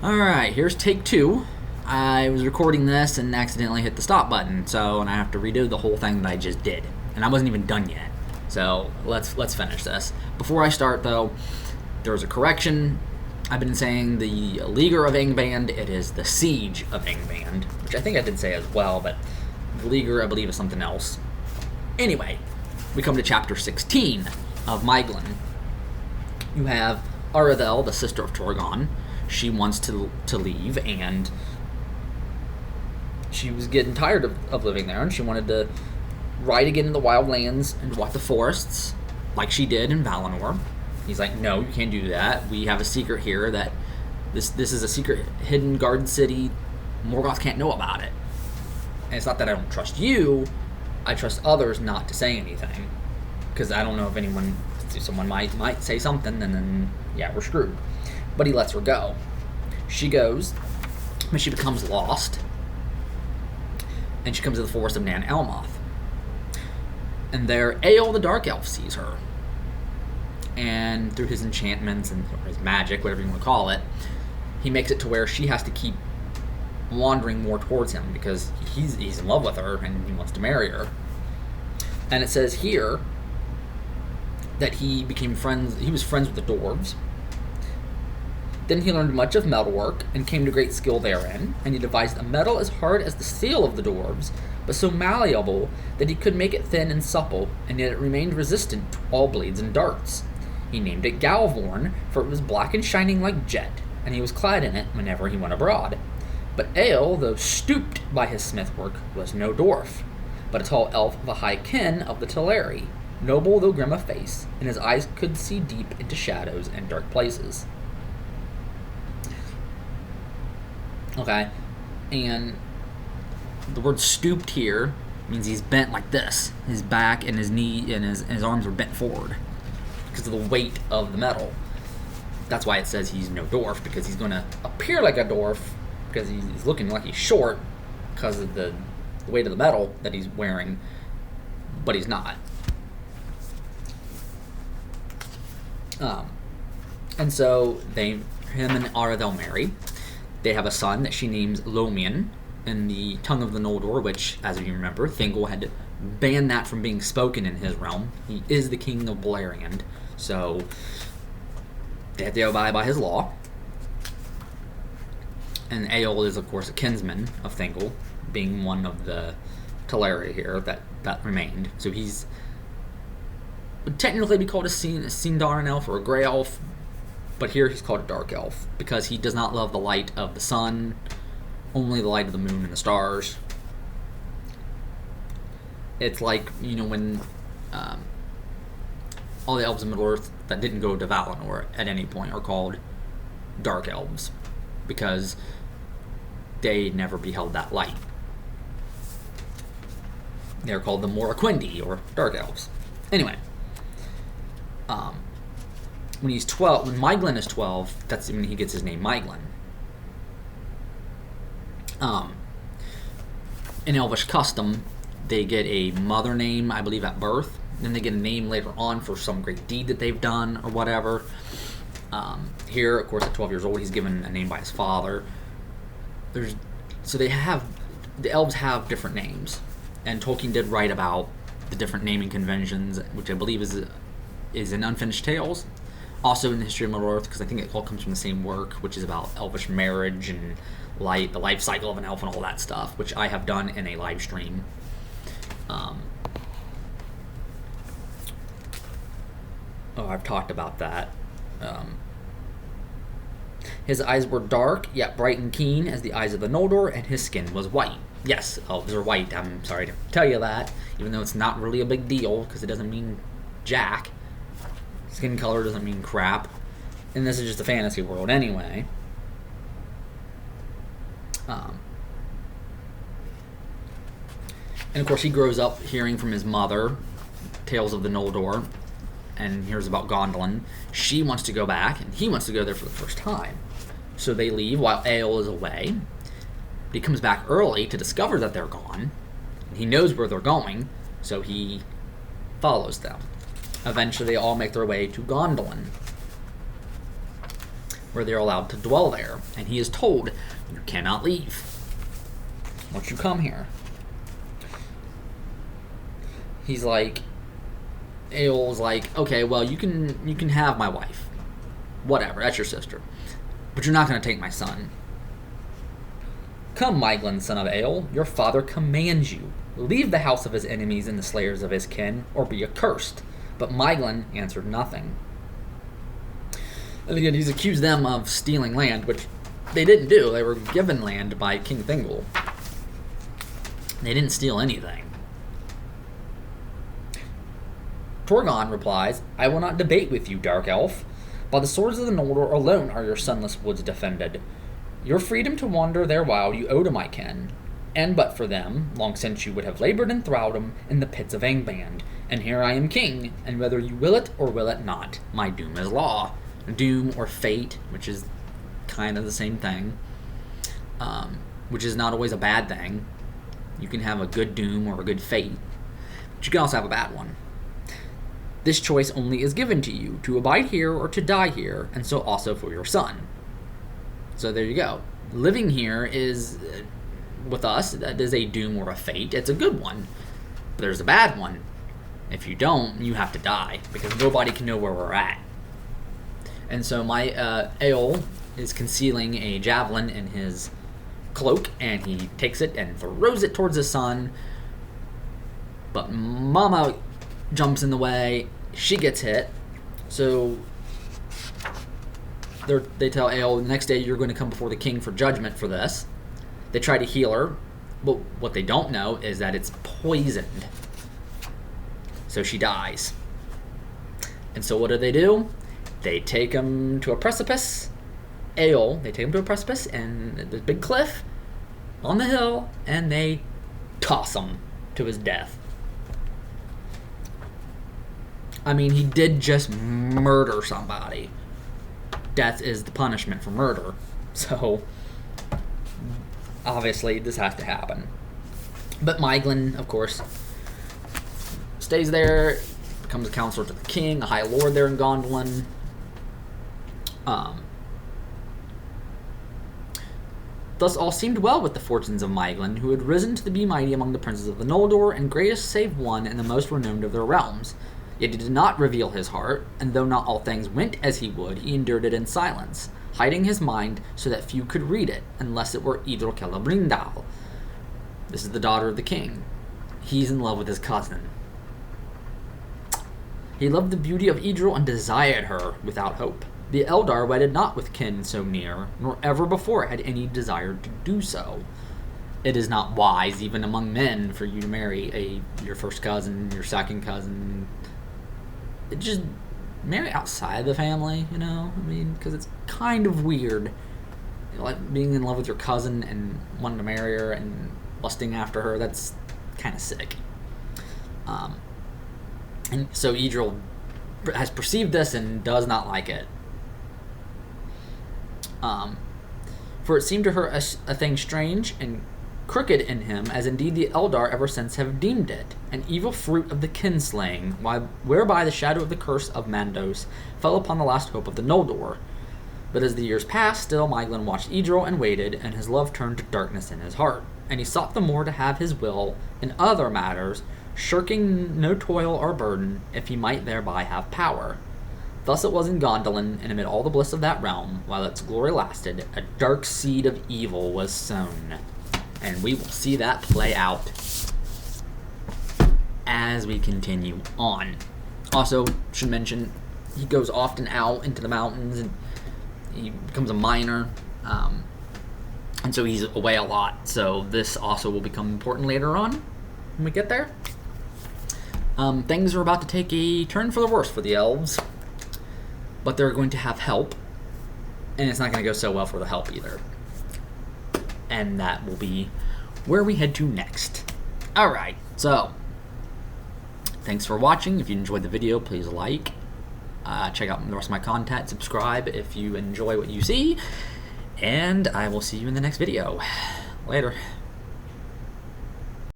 Alright, here's take two. I was recording this and accidentally hit the stop button, and I have to redo the whole thing that I just did. And I wasn't even done yet. So let's finish this. Before I start though, there's a correction. I've been saying the Leaguer of Angband, it is the Siege of Angband, which I think I did say as well, but the Leaguer I believe is something else. Anyway, we come to chapter 16 of Maeglin. You have Aradel, the sister of Torgon. She wants to leave, and she was getting tired of living there, and she wanted to ride again in the wildlands and walk the forests, like she did in Valinor. He's like, no, you can't do that. We have a secret here that this is a secret hidden garden city. Morgoth can't know about it. And it's not that I don't trust you. I trust others not to say anything. Because I don't know if someone might say something, and then, yeah, we're screwed. But he lets her go. She goes, but she becomes lost. And she comes to the forest of Nan Elmoth. And there, Eöl the Dark Elf sees her. And through his enchantments and or his magic, whatever you want to call it, he makes it to where she has to keep wandering more towards him because he's in love with her and he wants to marry her. And it says here that he was friends with the dwarves. Then he learned much of metalwork and came to great skill therein, and he devised a metal as hard as the steel of the dwarves, but so malleable that he could make it thin and supple, and yet it remained resistant to all blades and darts. He named it Galvorn, for it was black and shining like jet, and he was clad in it whenever he went abroad. But Eöl, though stooped by his smithwork, was no dwarf, but a tall elf of a high kin of the Teleri, noble though grim of face, and his eyes could see deep into shadows and dark places. Okay, and the word stooped here means he's bent like this. His back and his knee and his arms are bent forward because of the weight of the metal. That's why it says he's no dwarf, because he's going to appear like a dwarf because he's looking like he's short because of the weight of the metal that he's wearing, but he's not. And so him and Aradel marry. They have a son that she names Lomian in the tongue of the Noldor, which, as you remember, Thingol had banned that from being spoken in his realm. He is the king of Beleriand, so they have to abide by his law. And Eöl is, of course, a kinsman of Thingol, being one of the Teleri here that remained. So he's would technically be called a Sindarin elf or a Grey elf, but here he's called a Dark Elf because he does not love the light of the sun, only the light of the moon and the stars. It's like, when all the elves in Middle-earth that didn't go to Valinor at any point are called Dark Elves because they never beheld that light. They're called the Moraquendi, or Dark Elves. Anyway, when he's 12, when Maeglin is 12, that's when he gets his name Maeglin. In Elvish custom, they get a mother name, I believe, at birth. Then they get a name later on for some great deed that they've done or whatever. Here, of course, at 12 years old, he's given a name by his father. The elves have different names, and Tolkien did write about the different naming conventions, which I believe is in Unfinished Tales. Also in the History of Middle-earth, because I think it all comes from the same work, which is about elvish marriage and the life cycle of an elf and all that stuff, which I have done in a live stream. I've talked about that. His eyes were dark, yet bright and keen as the eyes of the Noldor, and his skin was white. Yes, elves are white. I'm sorry to tell you that, even though it's not really a big deal, because it doesn't mean jack. Skin color doesn't mean crap. And this is just a fantasy world anyway. And of course he grows up hearing from his mother tales of the Noldor, and hears about Gondolin. She wants to go back, and he wants to go there for the first time. So they leave while Eöl is away. But he comes back early to discover that they're gone. And he knows where they're going, so he follows them. Eventually, they all make their way to Gondolin. where they're allowed to dwell there. And he is told, you cannot leave once you come here. He's like, Eowl's like, okay, well, you can have my wife. Whatever, that's your sister. But you're not going to take my son. Come, Maeglin, son of Eol, your father commands you. Leave the house of his enemies and the slayers of his kin, or be accursed. But Maeglin answered nothing. And again, he's accused them of stealing land, which they didn't do. They were given land by King Thingol. They didn't steal anything. Torgon replies, I will not debate with you, Dark Elf. By the swords of the Noldor alone are your sunless woods defended. Your freedom to wander there wild you owe to my kin, and but for them, long since you would have labored in thraldom in the pits of Angband. And here I am king, and whether you will it or will it not, my doom is law. Doom or fate, which is kind of the same thing, which is not always a bad thing. You can have a good doom or a good fate, but you can also have a bad one. This choice only is given to you, to abide here or to die here, and so also for your son. So there you go. Living here is, with us, that is a doom or a fate. It's a good one, but there's a bad one. If you don't, you have to die, because nobody can know where we're at. And so my Eol is concealing a javelin in his cloak, and he takes it and throws it towards his son. But Mama jumps in the way. She gets hit. So they tell Eol, the next day you're going to come before the king for judgment for this. They try to heal her, but what they don't know is that it's poisoned. So she dies. And so what do? They take him to a precipice. Eol, they take him to a precipice and the big cliff on the hill, and they toss him to his death. I mean, he did just murder somebody. Death is the punishment for murder. So, obviously, this has to happen. But Maeglin, of course, stays there, becomes a counselor to the king, a high lord there in Gondolin. Thus all seemed well with the fortunes of Maeglin, who had risen to be mighty among the princes of the Noldor, and greatest save one and the most renowned of their realms. Yet he did not reveal his heart, and though not all things went as he would, he endured it in silence, hiding his mind so that few could read it, unless it were Idril Celebrimbor. This is the daughter of the king. He's in love with his cousin. He loved the beauty of Idril and desired her without hope. The Eldar wedded not with kin so near, nor ever before had any desired to do so. It is not wise, even among men, for you to marry your first cousin, your second cousin. Just marry outside the family, you know? I mean, because it's kind of weird. You know, like being in love with your cousin and wanting to marry her and lusting after her, that's kind of sick. And so Idril has perceived this and does not like it. For it seemed to her a thing strange and crooked in him, as indeed the Eldar ever since have deemed it, an evil fruit of the kinslaying, whereby the shadow of the curse of Mandos fell upon the last hope of the Noldor. But as the years passed, still Maeglin watched Idril and waited, and his love turned to darkness in his heart, and he sought the more to have his will in other matters, shirking no toil or burden, if he might thereby have power. Thus it was in Gondolin, and amid all the bliss of that realm, while its glory lasted, a dark seed of evil was sown. And we will see that play out as we continue on. Also, should mention, he goes often out into the mountains, and he becomes a miner, and so he's away a lot. So this also will become important later on when we get there. Things are about to take a turn for the worse for the elves. But they're going to have help, and it's not going to go so well for the help either. And that will be where we head to next. Alright, so thanks for watching. If you enjoyed the video, please like. Check out the rest of my content. Subscribe if you enjoy what you see. And I will see you in the next video. Later.